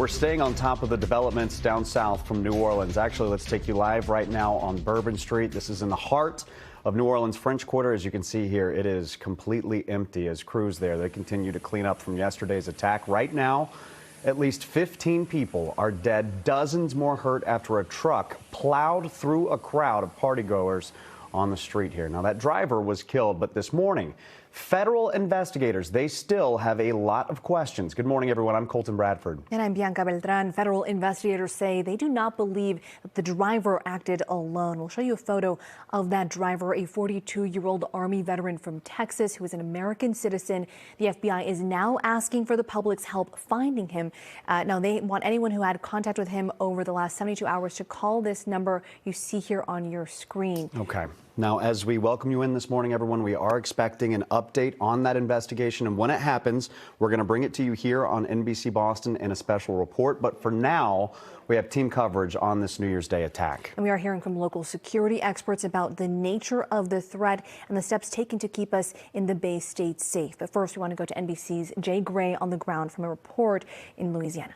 We're staying on top of the developments down south from New Orleans. Actually, let's take you live right now on Bourbon Street. This is in the heart of New Orleans French Quarter. As you can see here, it is completely empty as crews there. They continue to clean up from yesterday's attack. Right now, at least 15 people are dead, dozens more hurt after a truck plowed through a crowd of partygoers on the street here. Now, that driver was killed, but this morning, federal investigators, they still have a lot of questions. Good morning, everyone. I'm Colton Bradford. And I'm Bianca Beltran. Federal investigators say they do not believe that the driver acted alone. We'll show you a photo of that driver, a 42-year-old Army veteran from Texas who is an American citizen. The FBI is now asking for the public's help finding him. Now, they want anyone who had contact with him over the last 72 hours to call this number you see here on your screen. Okay. Now, as we welcome you in this morning, everyone, we are expecting an update on that investigation. And when it happens, we're going to bring it to you here on NBC Boston in a special report. But for now, we have team coverage on this New Year's Day attack. And we are hearing from local security experts about the nature of the threat and the steps taken to keep us in the Bay State safe. But first, we want to go to NBC's Jay Gray on the ground from a report in Louisiana.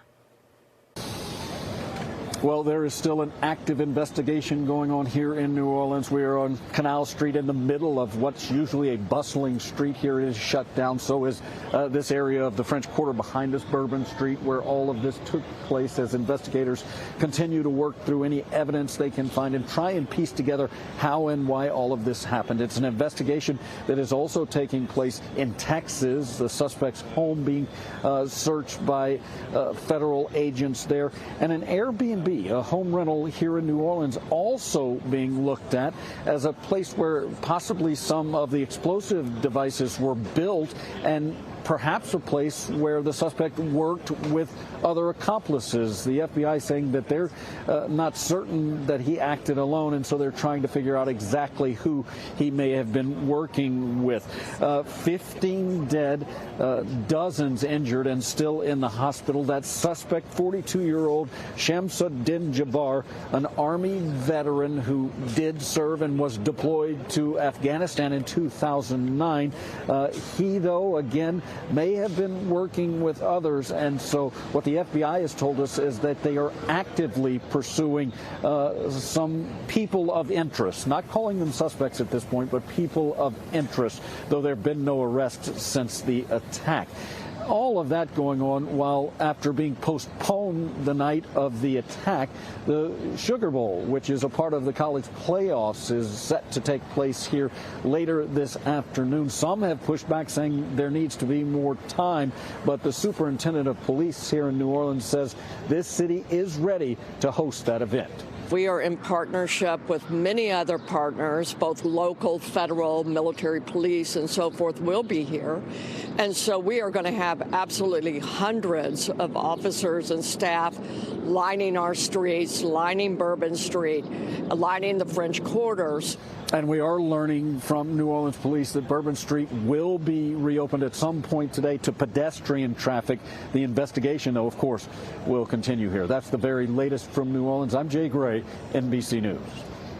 Well, there is still an active investigation going on here in New Orleans. We are on Canal Street in the middle of what's usually a bustling street. Here it is shut down. So is this area of the French Quarter behind us, Bourbon Street, where all of this took place as investigators continue to work through any evidence they can find and try and piece together how and why all of this happened. It's an investigation that is also taking place in Texas, the suspect's home being searched by federal agents there, and an Airbnb, a home rental here in New Orleans, also being looked at as a place where possibly some of the explosive devices were built, and perhaps a place where the suspect worked with other accomplices. The FBI saying that they're not certain that he acted alone, and so they're trying to figure out exactly who he may have been working with. 15 dead, dozens injured and still in the hospital. That suspect, 42-year-old Shamsuddin Jabbar, an Army veteran who did serve and was deployed to Afghanistan in 2009. He, though, again, may have been working with others, and so what the FBI has told us is that they are actively pursuing some people of interest, not calling them suspects at this point, but people of interest, though there have been no arrests since the attack. All of that going on while, after being postponed the night of the attack, the Sugar Bowl, which is a part of the college playoffs, is set to take place here later this afternoon. Some have pushed back, saying there needs to be more time, but the superintendent of police here in New Orleans says this city is ready to host that event. We are in partnership with many other partners, both local, federal, military, police, and so forth will be here. And so we are going to have absolutely hundreds of officers and staff lining our streets, lining Bourbon Street, lining the French Quarters. And we are learning from New Orleans police that Bourbon Street will be reopened at some point today to pedestrian traffic. The investigation, though, of course, will continue here. That's the very latest from New Orleans. I'm Jay Gray, NBC News.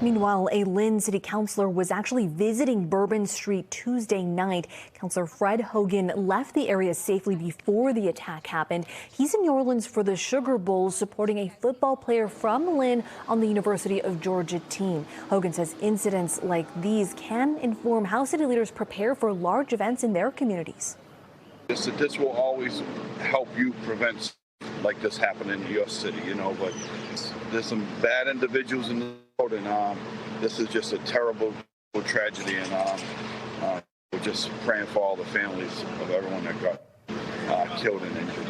Meanwhile, a Lynn city councilor was actually visiting Bourbon Street Tuesday night. Councilor Fred Hogan left the area safely before the attack happened. He's in New Orleans for the Sugar Bowl, supporting a football player from Lynn on the University of Georgia team. Hogan says incidents like these can inform how city leaders prepare for large events in their communities. This will always help you prevent like this happening in your city, but there's some bad individuals in the road, and this is just a terrible tragedy, and we're just praying for all the families of everyone that got killed and injured.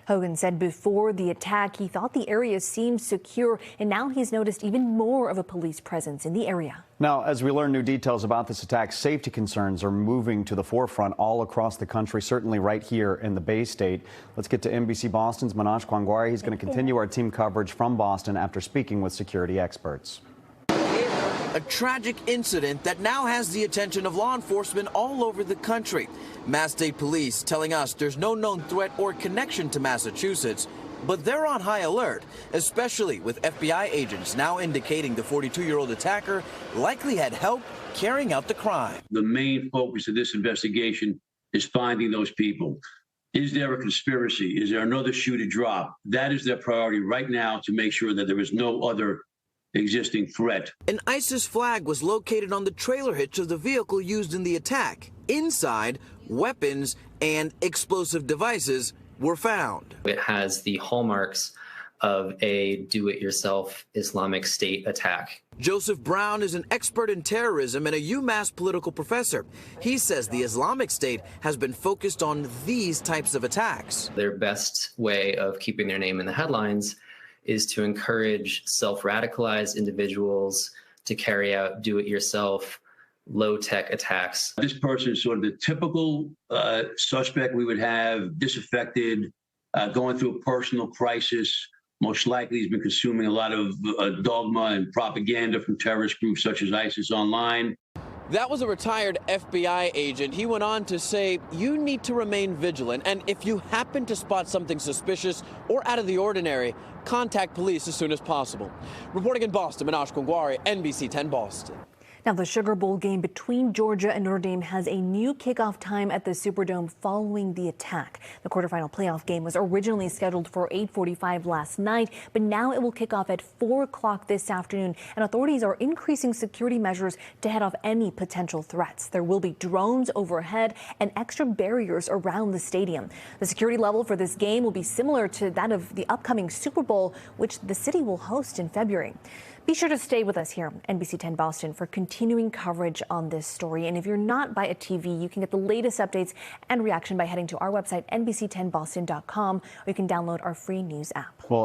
Hogan said before the attack he thought the area seemed secure, and now he's noticed even more of a police presence in the area. Now, as we learn new details about this attack, safety concerns are moving to the forefront all across the country, certainly right here in the Bay State. Let's get to NBC Boston's Manoj Kwangwari. He's going to continue our team coverage from Boston after speaking with security experts. A tragic incident that now has the attention of law enforcement all over the country. Mass State Police telling us there's no known threat or connection to Massachusetts, but they're on high alert, especially with FBI agents now indicating the 42-year-old attacker likely had help carrying out the crime. The main focus of this investigation is finding those people. Is there a conspiracy? Is there another shoe to drop? That is their priority right now, to make sure that there is no other existing threat. An ISIS flag was located on the trailer hitch of the vehicle used in the attack. Inside, weapons and explosive devices were found. It has the hallmarks of a do-it-yourself Islamic State attack. Joseph Brown is an expert in terrorism and a UMass political professor. He says the Islamic State has been focused on these types of attacks. Their best way of keeping their name in the headlines is to encourage self-radicalized individuals to carry out do-it-yourself, low-tech attacks. This person is sort of the typical suspect we would have, disaffected, going through a personal crisis. Most likely he's been consuming a lot of dogma and propaganda from terrorist groups such as ISIS online. That was a retired FBI agent. He went on to say, you need to remain vigilant, and if you happen to spot something suspicious or out of the ordinary, contact police as soon as possible. Reporting in Boston, Manoj Kongwari, NBC 10 Boston. Now, the Sugar Bowl game between Georgia and Notre Dame has a new kickoff time at the Superdome following the attack. The quarterfinal playoff game was originally scheduled for 8:45 last night, but now it will kick off at 4 o'clock this afternoon, and authorities are increasing security measures to head off any potential threats. There will be drones overhead and extra barriers around the stadium. The security level for this game will be similar to that of the upcoming Super Bowl, which the city will host in February. Be sure to stay with us here on NBC 10 Boston for continuing coverage on this story. And if you're not by a TV, you can get the latest updates and reaction by heading to our website, NBC10boston.com, or you can download our free news app. Well,